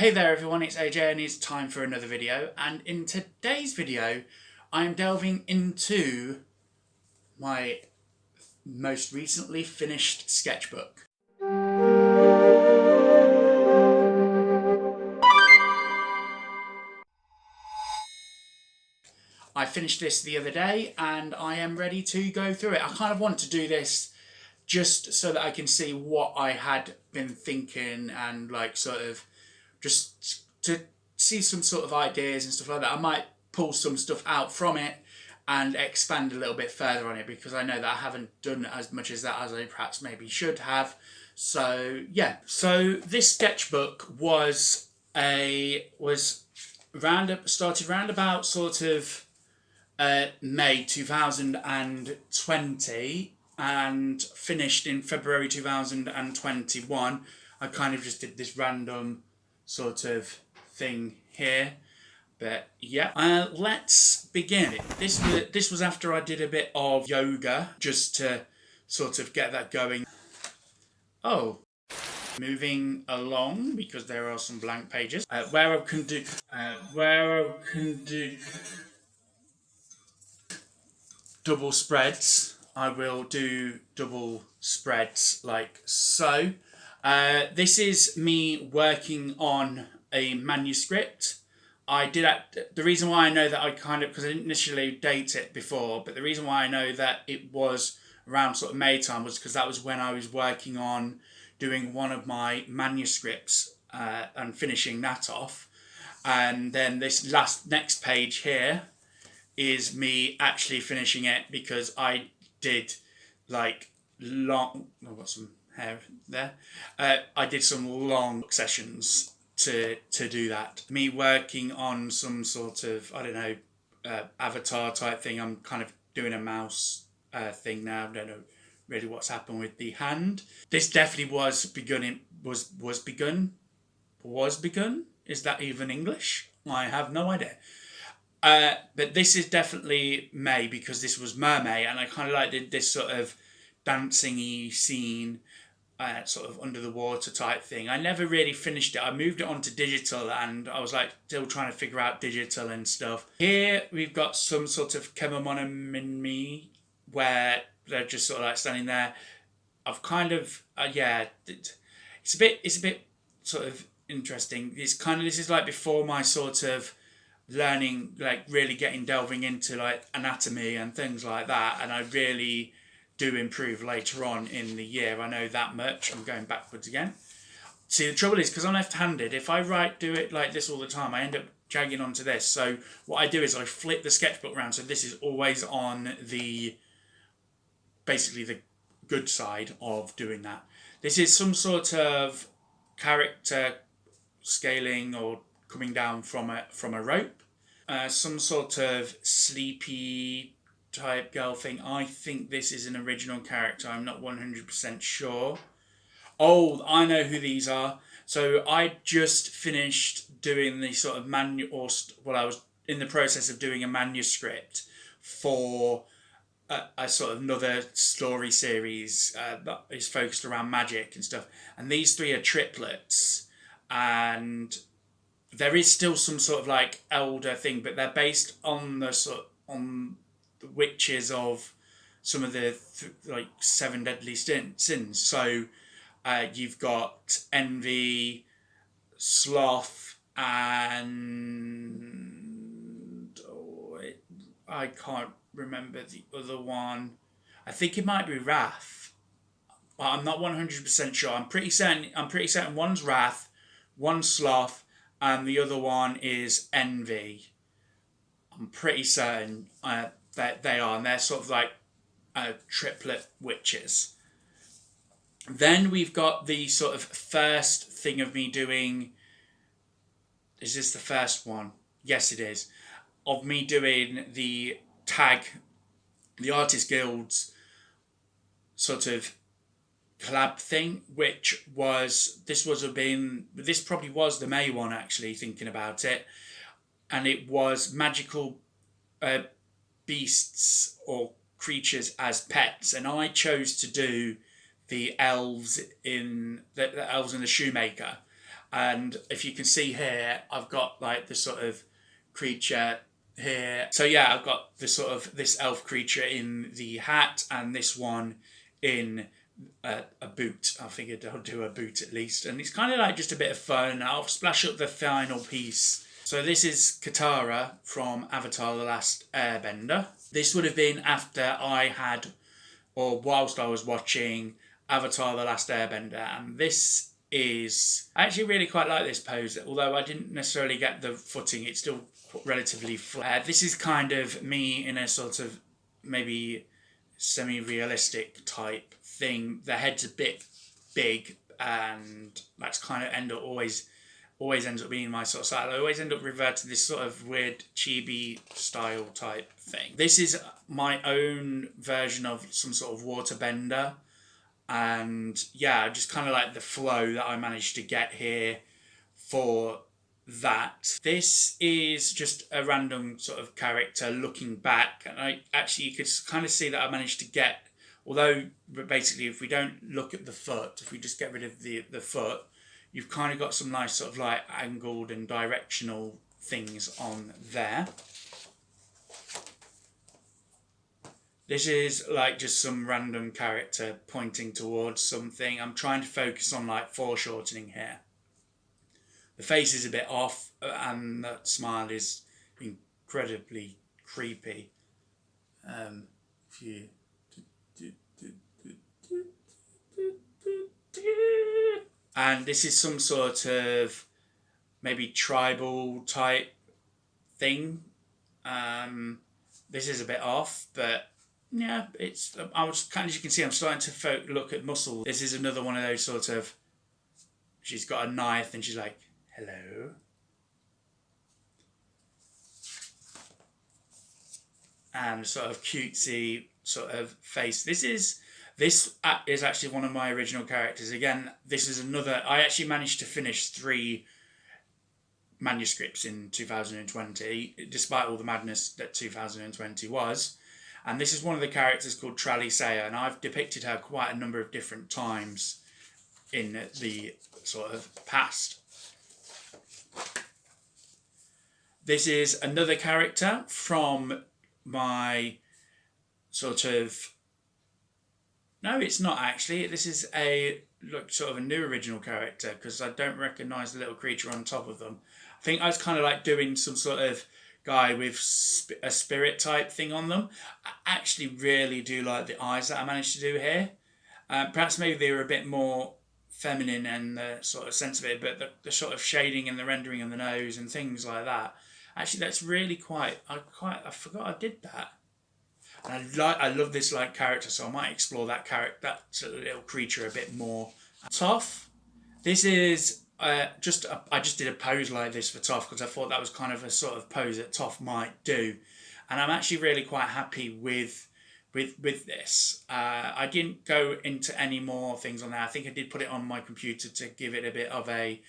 Hey there everyone, it's AJ and it's time for another video, and in today's video I am delving into my most recently finished sketchbook. I finished this the other day and I am ready to go through it. I kind of want to do this just so that I can see what I had been thinking and like sort of just to see some sort of ideas and stuff like that. I might pull some stuff out from it and expand a little bit further on it, because I know that I haven't done as much as that as I perhaps maybe should have. So yeah, so this sketchbook started round about sort of May 2020 and finished in February 2021. I kind of just did this random sort of thing here, but yeah, let's begin. This was after I did a bit of yoga just to sort of get that going. Oh, moving along, because there are some blank pages where I can do double spreads. I will do double spreads like so. This is me working on a manuscript. The reason why I know that because I didn't initially date it before, but the reason why I know that it was around sort of May time was because that was when I was working on doing one of my manuscripts and finishing that off. And then this next page here is me actually finishing it, because I did like long... I've got some hair there. I did some long sessions to do that. Me working on some sort of, I don't know, avatar type thing. I'm kind of doing a mouse thing now. I don't know really what's happened with the hand. This definitely was begun. Is that even English? I have no idea. But this is definitely May, because this was Mermaid, and I kind of like this sort of dancing-y scene, sort of under the water type thing. I never really finished it. I moved it onto digital and I was like still trying to figure out digital and stuff. Here we've got some sort of Kemomonomimi where they're just sort of like standing there. I've kind of, it's a bit sort of interesting. This is like before my sort of learning, like really delving into like anatomy and things like that, and I really do improve later on in the year. I know that much. I'm going backwards again. See, the trouble is, because I'm left-handed, if I do it like this all the time, I end up jagging onto this. So what I do is I flip the sketchbook around, so this is always on basically the good side of doing that. This is some sort of character scaling or coming down from a rope. Some sort of sleepy type girl thing. I think this is an original character. I'm not 100% sure. Oh, I know who these are. So I just finished doing the sort of I was in the process of doing a manuscript for a sort of another story series that is focused around magic and stuff. And these three are triplets, and there is still some sort of like elder thing, but they're based on the witches of some of the like 7 deadly sins. So you've got envy, sloth, and I can't remember the other one. I think it might be wrath, but I'm not 100% sure. I'm pretty certain one's wrath, one's sloth, and the other one is envy. I'm pretty certain that they are, and they're sort of like triplet witches. Then we've got the sort of first thing of me doing... Is this the first one? Yes, it is. Of me doing the Artist Guild's sort of collab thing, this probably was the May one, actually, thinking about it. And it was magical beasts or creatures as pets, and I chose to do the elves in the Shoemaker, And if you can see here, I've got like the sort of creature here. So yeah, I've got this sort of this elf creature in the hat, and this one in a boot. I figured I'll do a boot at least, and it's kind of like just a bit of fun. I'll splash up the final piece. So this is Katara from Avatar: The Last Airbender. This would have been after I had, or whilst I was watching Avatar: The Last Airbender, and this is, I actually really quite like this pose, although I didn't necessarily get the footing. It's still relatively flat. This is kind of me in a sort of maybe semi-realistic type thing. The head's a bit big, and that's kind of always ends up being my sort of style. I always end up reverting to this sort of weird chibi style type thing. This is my own version of some sort of waterbender. And yeah, just kind of like the flow that I managed to get here for that. This is just a random sort of character looking back. And I actually, you could kind of see that I managed to get, although basically if we don't look at the foot, if we just get rid of the foot, you've kind of got some nice sort of like angled and directional things on there. This is like just some random character pointing towards something. I'm trying to focus on like foreshortening here. The face is a bit off, and that smile is incredibly creepy. If you... And this is some sort of maybe tribal type thing. This is a bit off, but yeah, it's. I was kind of, as you can see, I'm starting to look at muscle. This is another one of those sort of. She's got a knife and she's like, "Hello." And sort of cutesy sort of face. This is actually one of my original characters. Again, this is another. I actually managed to finish 3 manuscripts in 2020, despite all the madness that 2020 was. And this is one of the characters called Tralisea, and I've depicted her quite a number of different times in the sort of past. This is another character from my sort of... No, it's not actually. This is sort of a new original character, because I don't recognise the little creature on top of them. I think I was kind of like doing some sort of guy with a spirit type thing on them. I actually really do like the eyes that I managed to do here. Perhaps maybe they were a bit more feminine and the sort of sense of it, but the sort of shading and the rendering of the nose and things like that. Actually, that's really I forgot I did that. And I love this like character, so I might explore that sort of little creature a bit more. Toph. This is I just did a pose like this for Toph because I thought that was kind of a sort of pose that Toph might do, and I'm actually really quite happy with this. I didn't go into any more things on there. I think I did put it on my computer to give it a bit of a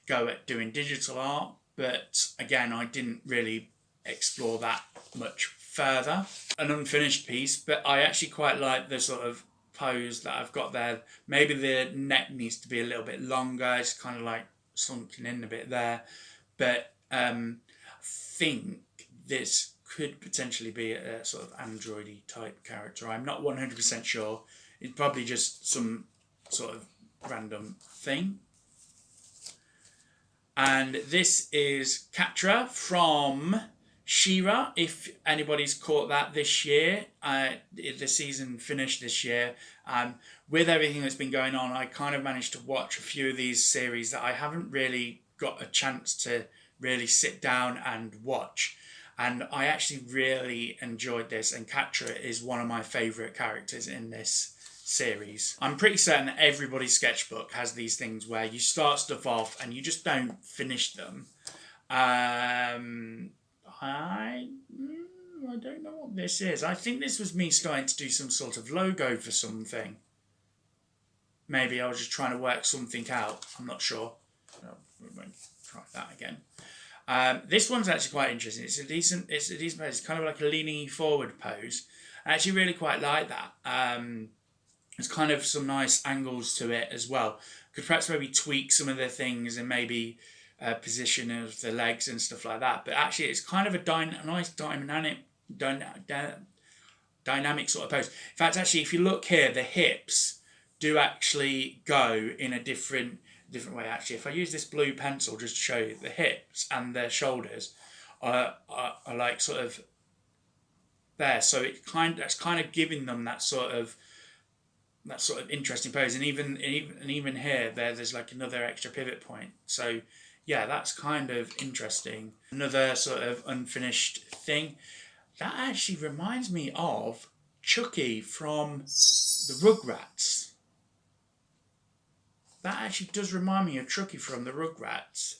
go at doing digital art, but again, I didn't really explore that much further. An unfinished piece, but I actually quite like the sort of pose that I've got there. Maybe the neck needs to be a little bit longer. It's kind of like sunken in a bit there, but I think this could potentially be a sort of androidy type character. I'm not 100% sure. It's probably just some sort of random thing. And this is Catra from She-Ra, if anybody's caught that this year. The season finished this year. With everything that's been going on, I kind of managed to watch a few of these series that I haven't really got a chance to really sit down and watch. And I actually really enjoyed this, and Catra is one of my favourite characters in this series. I'm pretty certain that everybody's sketchbook has these things where you start stuff off and you just don't finish them. I don't know what this is. I think this was me starting to do some sort of logo for something. Maybe I was just trying to work something out. I'm not sure. We won't try that again. This one's actually quite interesting. It's a decent pose. It's kind of like a leaning forward pose. I actually really quite like that. There's kind of some nice angles to it as well. Could perhaps maybe tweak some of the things and maybe position of the legs and stuff like that. But actually, it's kind of a nice dynamic sort of pose. In fact, actually, if you look here, the hips do actually go in a different way. Actually, if I use this blue pencil just to show you, the hips and the shoulders are like sort of there. So that's kind of giving them that sort of interesting pose. And even here, there's like another extra pivot point. So yeah, that's kind of interesting. Another sort of unfinished thing. That actually reminds me of Chucky from the Rugrats. That actually does remind me of Chucky from the Rugrats.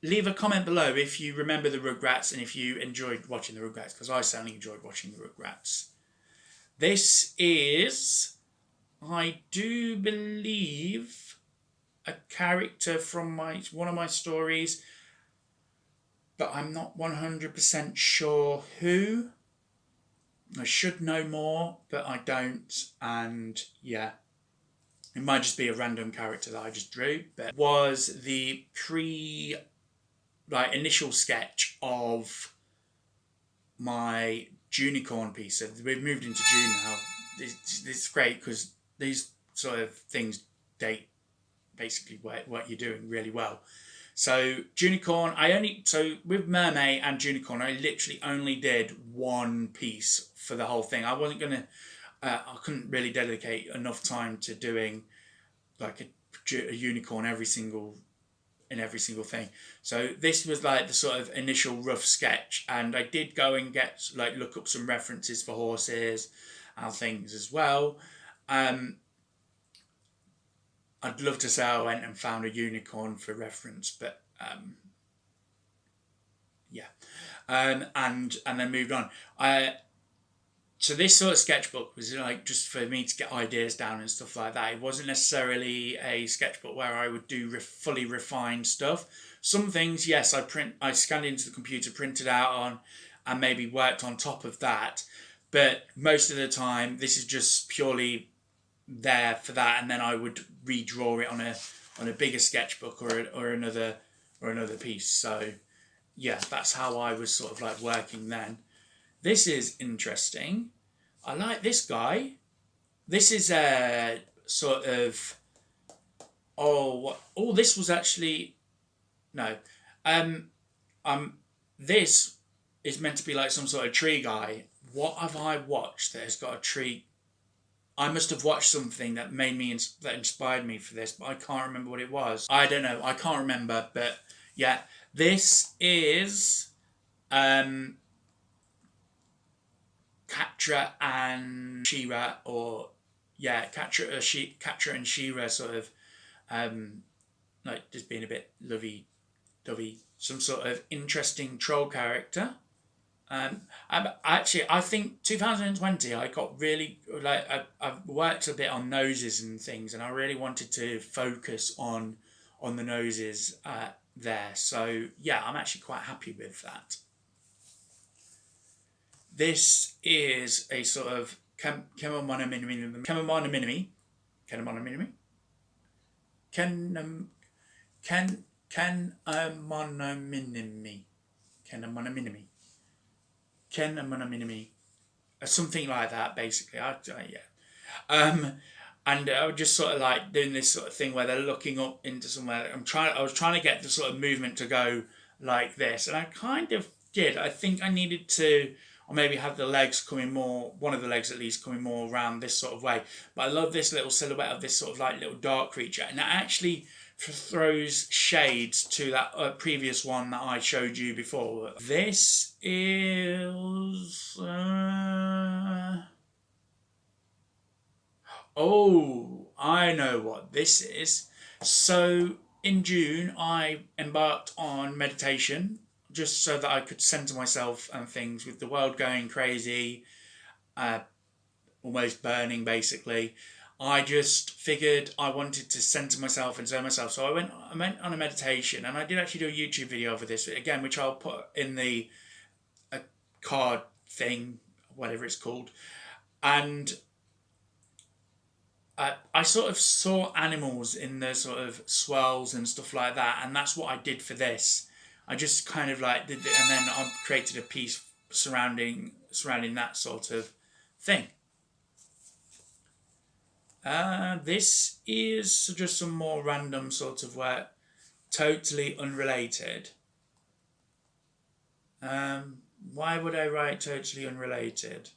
Leave a comment below if you remember the Rugrats and if you enjoyed watching the Rugrats, because I certainly enjoyed watching the Rugrats. This is, I do believe, a character from one of my stories, but I'm not 100% sure who. I should know more, but I don't, and yeah. It might just be a random character that I just drew, but was the initial sketch of my Junicorn piece. So we've moved into June now. It's great because these sort of things date basically what you're doing really well. So Junicorn, with Mermaid and Junicorn, I literally only did one piece for the whole thing. I wasn't gonna, I couldn't really dedicate enough time to doing like a unicorn in every single thing. So this was like the sort of initial rough sketch, and I did go and look up some references for horses and things as well. I'd love to say I went and found a unicorn for reference, but yeah, and then moved on. So this sort of sketchbook was like just for me to get ideas down and stuff like that. It wasn't necessarily a sketchbook where I would do fully refined stuff. Some things, yes, I scanned into the computer, printed out on, and maybe worked on top of that. But most of the time, this is just purely there for that, and then I would redraw it on a bigger sketchbook or another piece. So yeah, that's how I was sort of like working then. This is interesting. I like this guy. This is a sort of this was actually no. This is meant to be like some sort of tree guy. What have I watched that has got a tree? I must have watched something that that inspired me for this, but I can't remember what it was. I don't know. I can't remember, but yeah, this is Catra and Shira, Catra and Shira sort of like just being a bit lovey-dovey, some sort of interesting troll character. Actually, I think 2020 I got really I've worked a bit on noses and things, and I really wanted to focus on the noses there. So yeah, I'm actually quite happy with that. This is a sort of Kemomonominimi. Something like that, basically. And I was just sort of like doing this sort of thing where they're looking up into somewhere. I was trying to get the sort of movement to go like this, and I kind of did. I think I needed to, or maybe have the legs coming more, one of the legs at least coming more around this sort of way. But I love this little silhouette of this sort of like little dark creature, and that actually throws shades to that previous one that I showed you before. This is I know what this is. So in June I embarked on meditation, just so that I could center myself and things, with the world going crazy, almost burning basically. I just figured I wanted to center myself and zone myself. So I went on a meditation, and I did actually do a YouTube video for this again, which I'll put in the card thing, whatever it's called. And I sort of saw animals in the sort of swirls and stuff like that, and that's what I did for this. I just kind of like did it, and then I created a piece surrounding that sort of thing. This is just some more random sort of work, totally unrelated. Why would I write totally unrelated?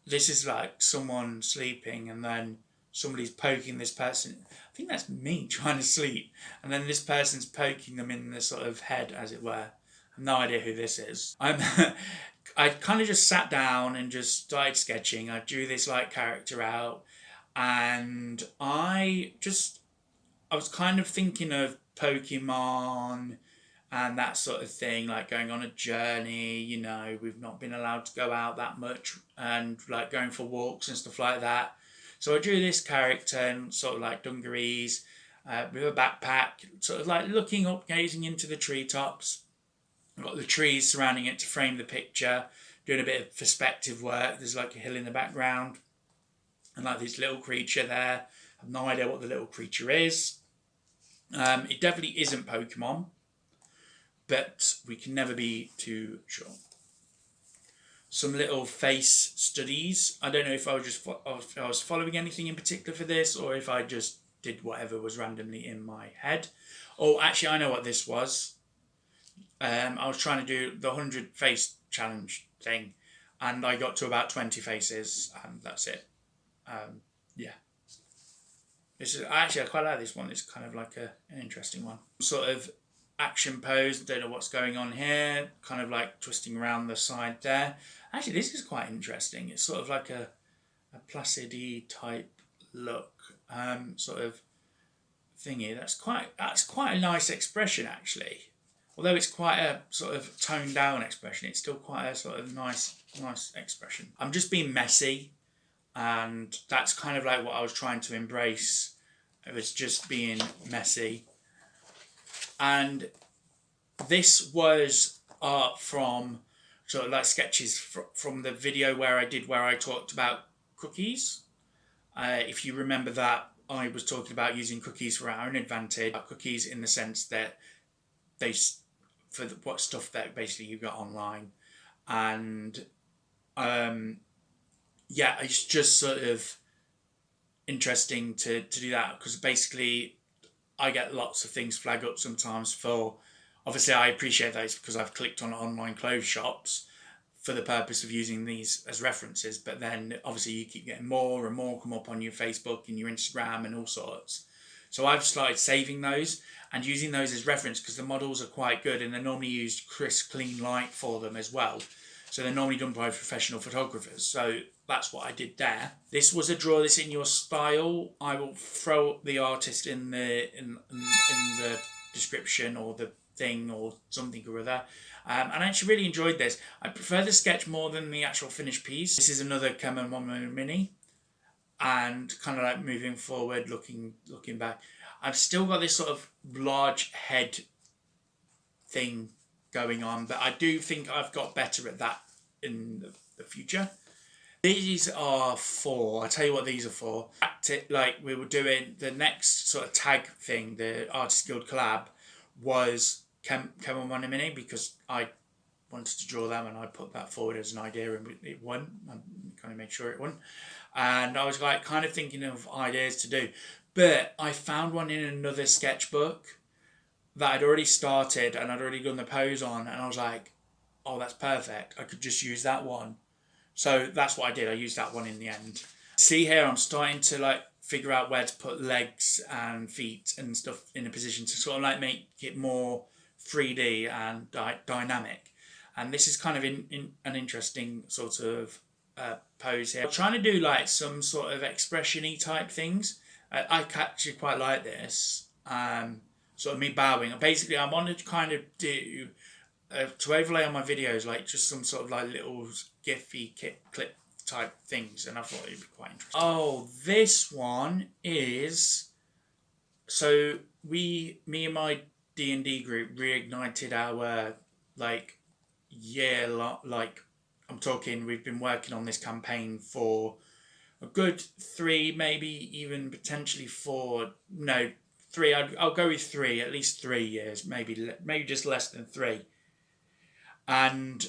This is like someone sleeping and then somebody's poking this person. I think that's me trying to sleep. And then this person's poking them in the sort of head, as it were. I have no idea who this is. I kind of just sat down and just started sketching. I drew this like character out, and I was kind of thinking of Pokemon and that sort of thing, like going on a journey. We've not been allowed to go out that much, and like going for walks and stuff like that. So I drew this character in sort of like dungarees, with a backpack, sort of like looking up, gazing into the treetops. I've got the trees surrounding it to frame the picture, doing a bit of perspective work. There's like a hill in the background, and like this little creature there. I have no idea what the little creature is. It definitely isn't Pokemon, but we can never be too sure. Some little face studies. I don't know if I was following anything in particular for this, or if I just did whatever was randomly in my head. Oh, actually, I know what this was. I was trying to do the 100 face challenge thing, and I got to about 20 faces, and that's it. Yeah. This is actually, I quite like this one. It's kind of like an interesting one. Sort of action pose. Don't know what's going on here. Kind of like twisting around the side there. Actually, this is quite interesting. It's sort of like a Placid-y type look, sort of thingy. That's quite a nice expression, actually. Although it's quite a sort of toned down expression, it's still quite a sort of nice expression. I'm just being messy, and that's kind of like what I was trying to embrace. It was just being messy. And this was art from sort of like sketches from the video where I talked about cookies. If you remember that, I was talking about using cookies for our own advantage. Cookies in the sense that what stuff that basically you got online. And yeah, it's just sort of interesting to do that, because basically I get lots of things flag up sometimes for, obviously I appreciate those because I've clicked on online clothes shops for the purpose of using these as references, but then obviously you keep getting more and more come up on your Facebook and your Instagram and all sorts. So I've started saving those and using those as reference, because the models are quite good and they normally use crisp, clean light for them as well. So they're normally done by professional photographers. So that's what I did there. This was a draw this in your style. I will throw the artist in the description or the thing or something or other. And I actually really enjoyed this. I prefer the sketch more than the actual finished piece. This is another Canon 1mm Mini. And kind of like moving forward, looking back, I've still got this sort of large head thing going on, but I do think I've got better at that in the future. These are for, I'll tell you what these are for. Like we were doing the next sort of tag thing, the Artist Guild collab, was Canon 1mm Mini, because I wanted to draw them and I put that forward as an idea and it won. I kind of made sure it won. And I was like kind of thinking of ideas to do. But I found one in another sketchbook that I'd already started and I'd already done the pose on, and I was like, oh, that's perfect. I could just use that one. So that's what I did. I used that one in the end. See here, I'm starting to like figure out where to put legs and feet and stuff in a position to sort of like make it more 3D and dynamic. And this is kind of in an interesting sort of pose here. I'm trying to do like some sort of expression-y type things. I actually quite like this. Sort of me bowing. Basically, I wanted to kind of do, to overlay on my videos, like just some sort of like little gify clip type things. And I thought it'd be quite interesting. Oh, this one is, so me and my D&D group reignited our like I'm talking, we've been working on this campaign for a good 3, maybe even potentially 4. No, 3. I'll go with 3, at least 3 years, maybe just less than 3. And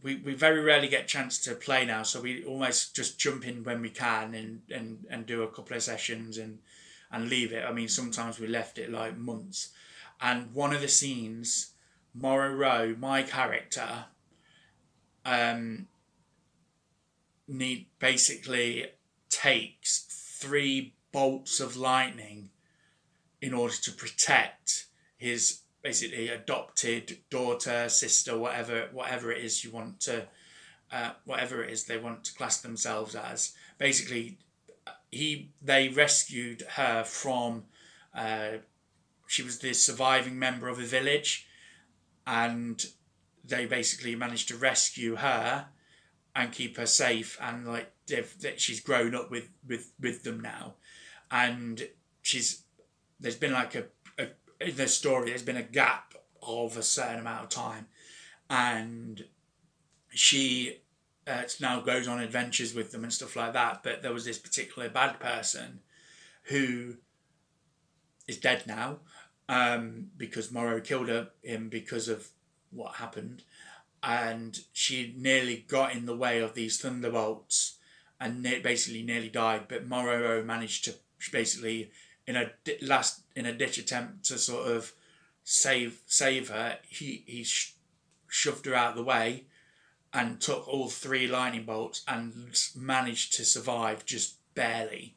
we very rarely get a chance to play now, so we almost just jump in when we can and do a couple of sessions and leave it. I mean, sometimes we left it like months. And one of the scenes, Morrow Rowe, my character, basically takes 3 bolts of lightning in order to protect his basically adopted daughter, sister, whatever it is you want to, whatever it is they want to class themselves as. Basically, they rescued her from. She was the surviving member of a village, and they basically managed to rescue her and keep her safe. And like she's grown up with them now, and there's been like a in the story, there's been a gap of a certain amount of time, and she now goes on adventures with them and stuff like that. But there was this particular bad person who is dead now, because Morrow killed him because of what happened, and she nearly got in the way of these thunderbolts and basically nearly died. But Morrow managed to basically, in a ditch attempt to sort of save her, he shoved her out of the way and took all 3 lightning bolts and managed to survive just barely.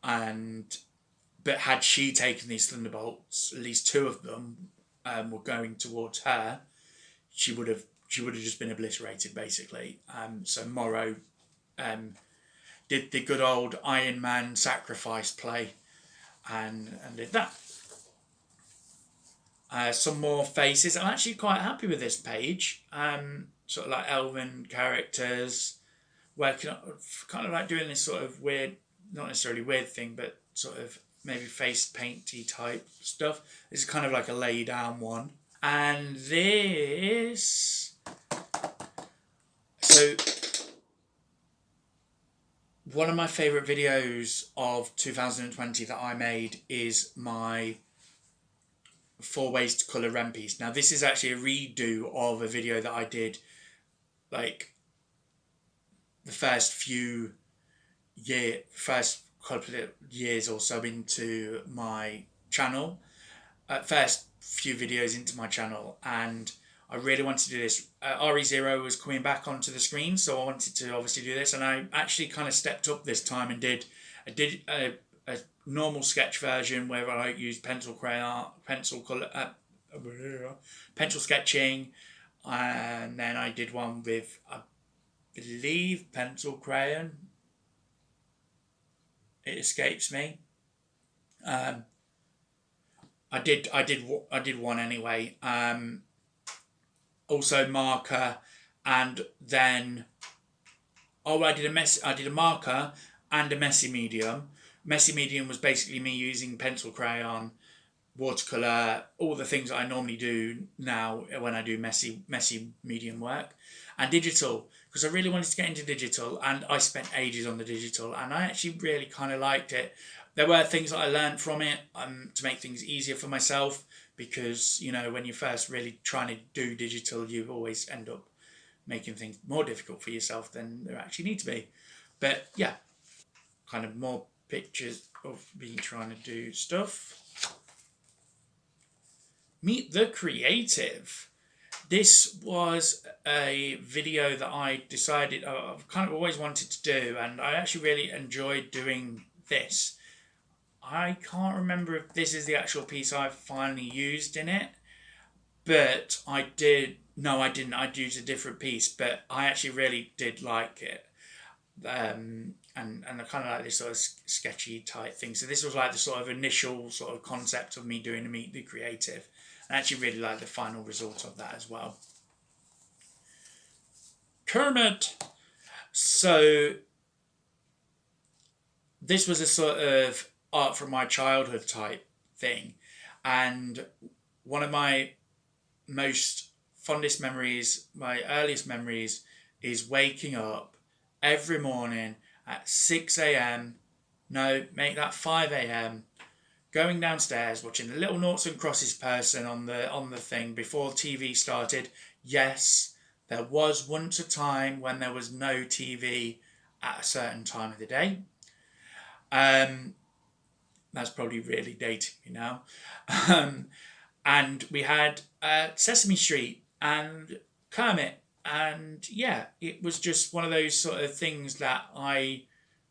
But had she taken these thunderbolts, at least 2 of them were going towards her, she would have just been obliterated basically. So Morrow did the good old Iron Man sacrifice play and did that. Some more faces. I'm actually quite happy with this page. Sort of like elven characters, working on, kind of like doing this sort of weird, not necessarily weird thing, but sort of maybe face painty type stuff. This is kind of like a lay down one. And this, so one of my favourite videos of 2020 that I made is my 4 ways to colour Rem piece. Now this is actually a redo of a video that I did like the first couple of years or so into my channel, first few videos into my channel, and I really wanted to do this. RE0 was coming back onto the screen, so I wanted to obviously do this, and I actually kind of stepped up this time and did a normal sketch version where I used pencil sketching, and then I did one with, I believe, pencil crayon. It escapes me. I did one anyway. Also marker, and then I did a marker and a messy medium. Messy medium was basically me using pencil crayon, watercolor, all the things that I normally do now when I do messy medium work, and digital, because I really wanted to get into digital, and I spent ages on the digital, and I actually really kind of liked it. There were things that I learned from it to make things easier for myself, because, you know, when you're first really trying to do digital, you always end up making things more difficult for yourself than they actually need to be. But yeah, kind of more pictures of me trying to do stuff. Meet the Creative. This was a video that I decided I've kind of always wanted to do, and I actually really enjoyed doing this. I can't remember if this is the actual piece I finally used in it, but I did. No, I didn't. I'd used a different piece, but I actually really did like it. And I kind of like this sort of sketchy type thing. So this was like the sort of initial sort of concept of me doing a Meet the Creative. I actually really like the final result of that as well. Kermit. So this was a sort of art from my childhood type thing, and one of my most fondest memories, my earliest memories, is waking up every morning at 6 a.m. No, make that 5 a.m. Going downstairs, watching the little noughts and crosses person on the thing before TV started. Yes, there was once a time when there was no TV at a certain time of the day. That's probably really dating me now. And we had Sesame Street and Kermit, and yeah, it was just one of those sort of things that I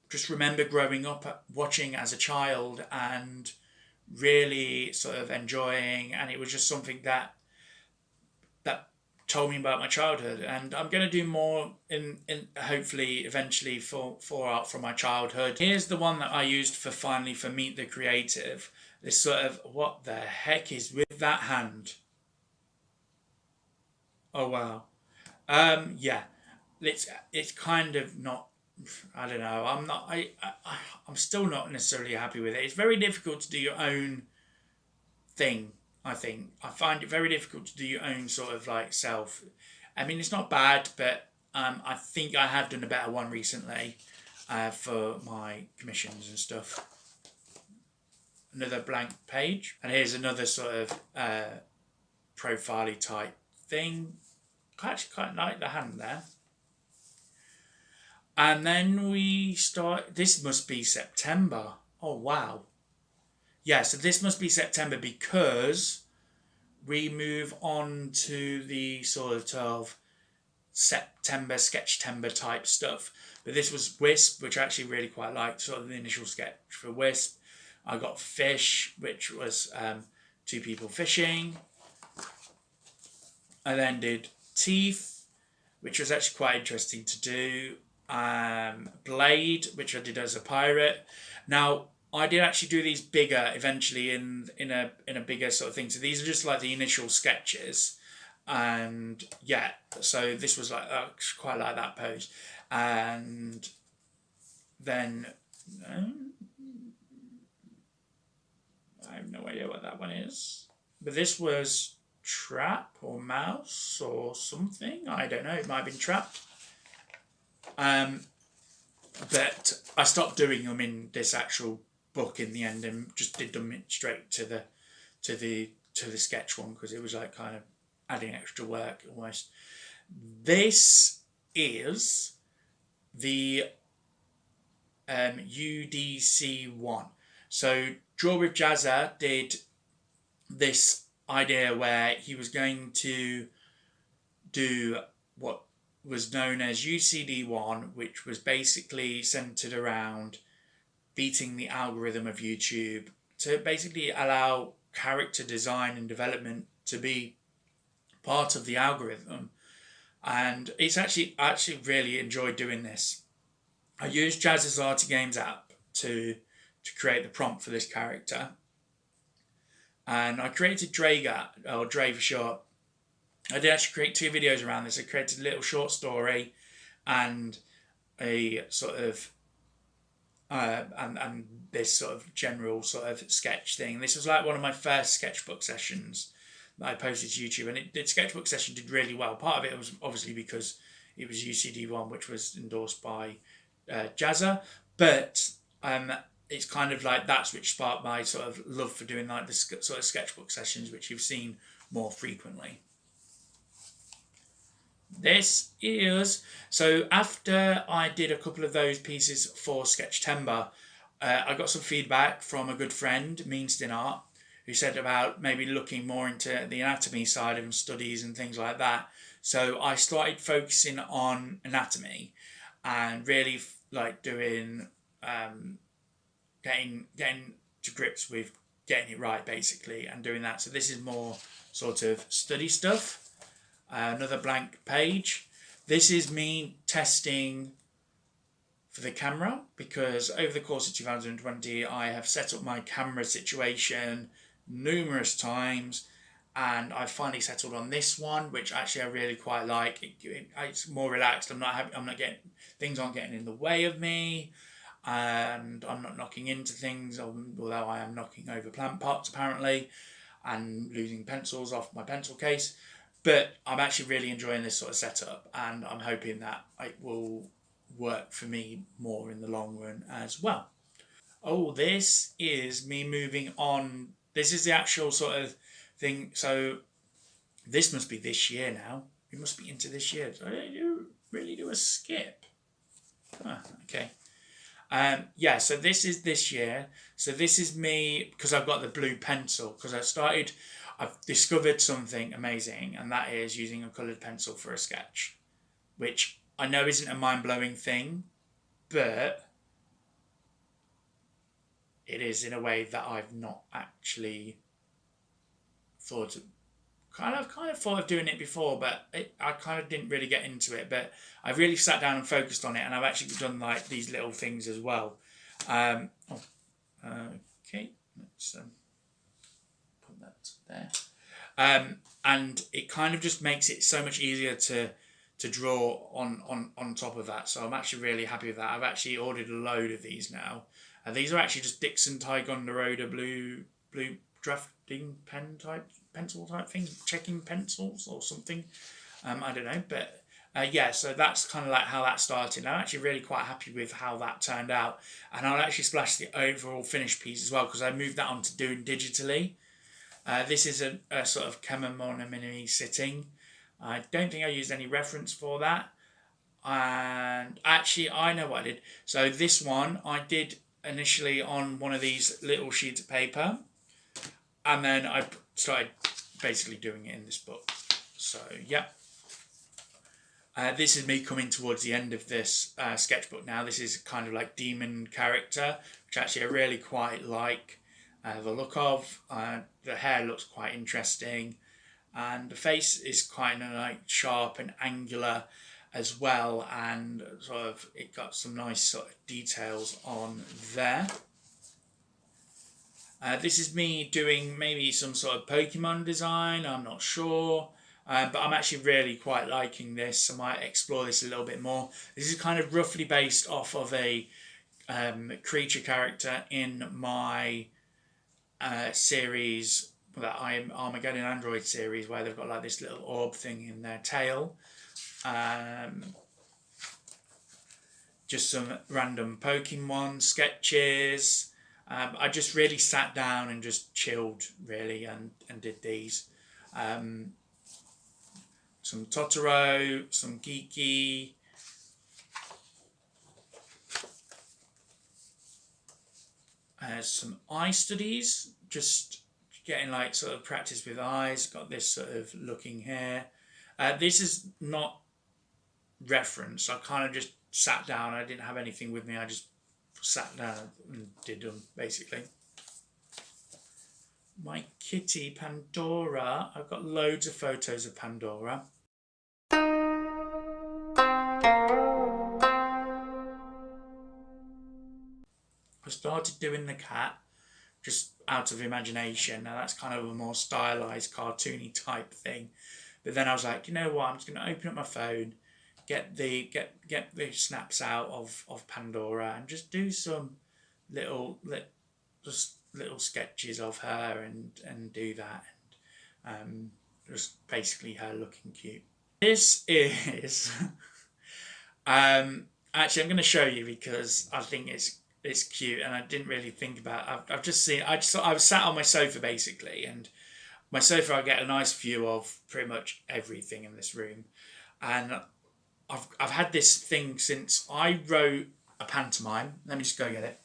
just remember growing up watching as a child and really sort of enjoying, and it was just something that told me about my childhood. And I'm going to do more in hopefully eventually for art from my childhood. Here's the one that I used for Meet the Creative. This sort of, what the heck is with that hand? Oh wow. Yeah, it's kind of not. I don't know. I'm not. I'm still not necessarily happy with it. It's very difficult to do your own thing. I think I find it very difficult to do your own sort of like self. I mean, it's not bad, but I think I have done a better one recently for my commissions and stuff. Another blank page, and here's another sort of profile type thing. I actually quite like the hand there. And then we start. This must be September. Oh wow. Yeah, so this must be September because we move on to the sort of September, Sketchtember type stuff. But this was Wisp, which I actually really quite liked, sort of the initial sketch for Wisp. I got Fish, which was two people fishing. I then did Teeth, which was actually quite interesting to do. Blade, which I did as a pirate. Now, I did actually do these bigger eventually in a bigger sort of thing. So these are just like the initial sketches, and yeah. So this was like quite like that pose, and then I have no idea what that one is. But this was Trap or Mouse or something. I don't know. It might have been Trap. But I stopped doing them in this actual book in the end and just did them straight to the sketch one because it was like kind of adding extra work almost. This is the UDC one. So Draw with Jazza did this idea where he was going to do what was known as UCD1, which was basically centered around beating the algorithm of YouTube to basically allow character design and development to be part of the algorithm. And it's I actually really enjoyed doing this. I used Jazz's Arty Games app to create the prompt for this character. And I created Draga, or Dre for short. I did actually create 2 videos around this. I created a little short story and a sort of and this sort of general sort of sketch thing. This was like one of my first sketchbook sessions that I posted to YouTube, and the sketchbook session did really well. Part of it was obviously because it was UCD1, which was endorsed by Jazza, but it's kind of like that's which sparked my sort of love for doing like the sort of sketchbook sessions, which you've seen more frequently. This is, so after I did a couple of those pieces for Sketchtember, I got some feedback from a good friend, Meanston Art, who said about maybe looking more into the anatomy side of studies and things like that. So I started focusing on anatomy and really like doing, getting to grips with getting it right basically and doing that. So this is more sort of study stuff. Another blank page. This is me testing for the camera because over the course of 2020 I have set up my camera situation numerous times and I finally settled on this one, which actually I really quite like. It's more relaxed. I'm not getting, things aren't getting in the way of me, and I'm not knocking into things, although I am knocking over plant pots apparently and losing pencils off my pencil case. But I'm actually really enjoying this sort of setup, and I'm hoping that it will work for me more in the long run as well. Oh, this is me moving on. This is the actual sort of thing. So this must be this year now. We must be into this year. So I didn't really do a skip. Okay. Yeah, so this is this year. So this is me because I've got the blue pencil because I've discovered something amazing, and that is using a coloured pencil for a sketch, which I know isn't a mind-blowing thing, but it is in a way that I've not actually thought of. Kind of thought of doing it before, but I kind of didn't really get into it. But I've really sat down and focused on it, and I've actually done like these little things as well. Okay, let's put that there. And it kind of just makes it so much easier to draw on top of that. So I'm actually really happy with that. I've actually ordered a load of these now. These are actually just Dixon Ticonderoga blue drafting pen type pencil type things, checking pencils or something. I don't know, but yeah, so that's kind of like how that started. I'm actually really quite happy with how that turned out, and I'll actually splash the overall finished piece as well because I moved that on to doing digitally. This is a sort of Kamamona mini sitting. I don't think I used any reference for that. And actually, I know what I did. So this one I did initially on one of these little sheets of paper, and then I started basically doing it in this book. So yeah. This is me coming towards the end of this sketchbook now. This is kind of like demon character, which actually I really quite like the look of. The hair looks quite interesting, and the face is kind of like sharp and angular as well, and sort of it got some nice sort of details on there. This is me doing maybe some sort of Pokemon design, I'm not sure. But I'm actually really quite liking this. I might explore this a little bit more. This is kind of roughly based off of a creature character in my series, that I am Armageddon Android series, where they've got like this little orb thing in their tail. Just some random Pokemon sketches. I just really sat down and just chilled really and did these. Some Totoro, some Geeky, some eye studies, just getting like sort of practice with eyes. Got this sort of looking here. This is not reference. I kind of just sat down. I didn't have anything with me. I just sat down and did them basically. My kitty Pandora. I've got loads of photos of Pandora. I started doing the cat just out of imagination. Now that's kind of a more stylized, cartoony type thing. But then I was like, you know what? I'm just going to open up my phone, get the snaps out of Pandora, and just do some little sketches of her and do that, and just basically her looking cute. This is actually I'm going to show you because I think it's cute, and I didn't really think about. I've just seen. I was sat on my sofa basically, and my sofa I get a nice view of pretty much everything in this room, and I've had this thing since I wrote a pantomime. Let me just go get it.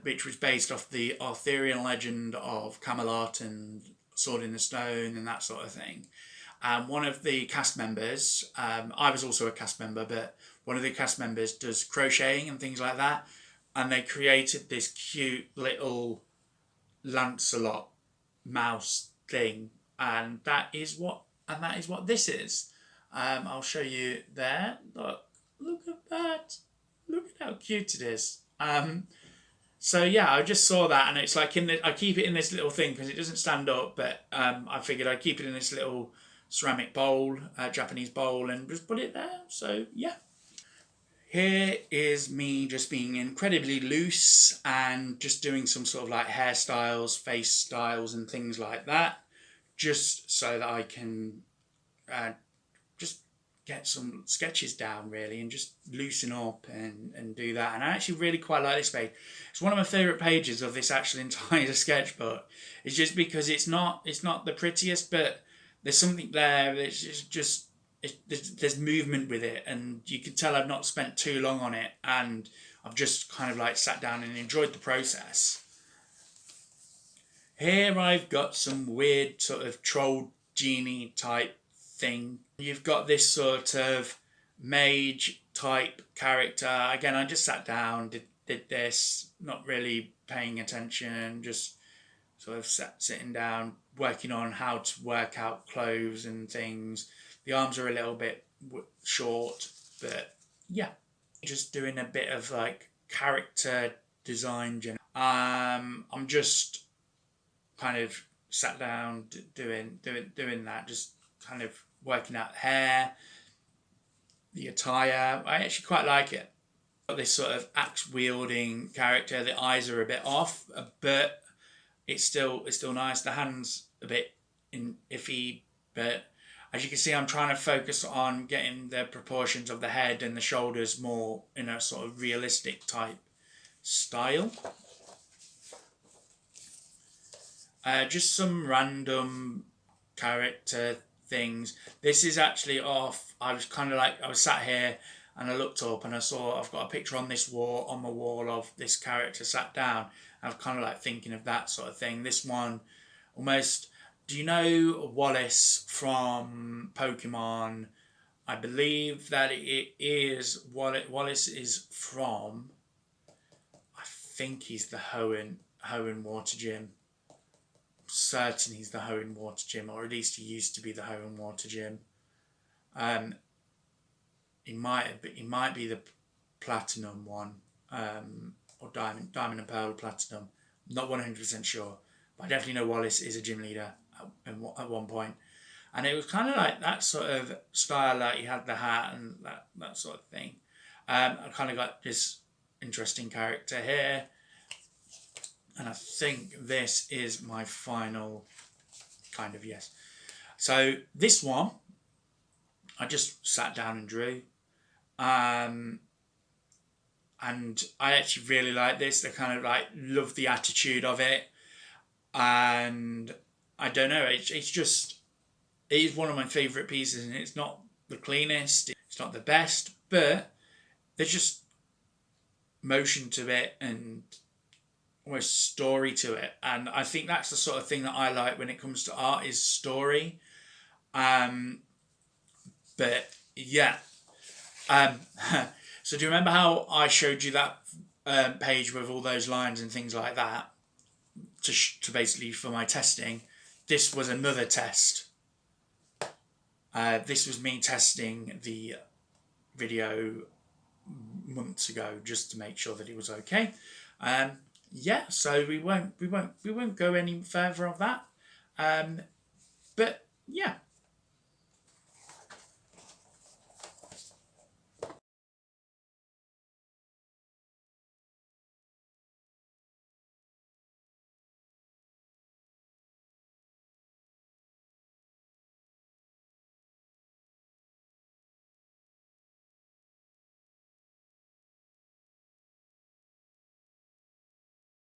Which was based off the Arthurian legend of Camelot and Sword in the Stone and that sort of thing. And one of the cast members, I was also a cast member, but one of the cast members does crocheting and things like that. And they created this cute little Lancelot mouse thing. And that is what this is. I'll show you there. Look at that. Look at how cute it is. So yeah, I just saw that, and it's like I keep it in this little thing because it doesn't stand up, but I figured I'd keep it in this little ceramic bowl, Japanese bowl, and just put it there. So yeah. Here is me just being incredibly loose and just doing some sort of like hairstyles, face styles and things like that, just so that I can just get some sketches down really, and just loosen up and do that. And I actually really quite like this page. It's one of my favourite pages of this actual entire sketchbook. It's just because it's not the prettiest, but there's something there. It's just there's movement with it, and you can tell I've not spent too long on it, and I've just kind of like sat down and enjoyed the process. Here I've got some weird sort of troll genie type thing. You've got this sort of mage type character. Again, I just sat down, did this, not really paying attention, just sort of sitting down, working on how to work out clothes and things. The arms are a little bit short, but yeah, just doing a bit of like character design. I'm just kind of sat down doing that, just kind of working out hair, the attire. I actually quite like it. Got this sort of axe wielding character. The eyes are a bit off, but it's still nice. The hands a bit iffy, but as you can see, I'm trying to focus on getting the proportions of the head and the shoulders more in a sort of realistic type style. Just some random character things. This is actually off. I was sat here and I looked up and I saw I've got a picture on my wall of this character sat down. I was kind of like thinking of that sort of thing. This one almost. Do you know Wallace from Pokemon? I believe that it is Wallace is from. I think he's the Hoenn Water Gym. Certain he's the Hoenn Water Gym, or at least he used to be the Hoenn Water Gym. He might be the Platinum one, or Diamond and Pearl Platinum. I'm not 100% sure, but I definitely know Wallace is a gym leader at one point. And it was kind of like that sort of style, like he had the hat and that sort of thing. I kind of got this interesting character here. And I think this is my final kind of yes. So this one, I just sat down and drew. And I actually really like this. I kind of like love the attitude of it. And I don't know, it is one of my favourite pieces, and it's not the cleanest, it's not the best, but there's just motion to it and almost story to it, and I think that's the sort of thing that I like when it comes to art, is story. But yeah, so do you remember how I showed you that page with all those lines and things like that to basically for my testing? This was another test. This was me testing the video months ago just to make sure that it was okay. Yeah, so we won't go any further of that. But yeah,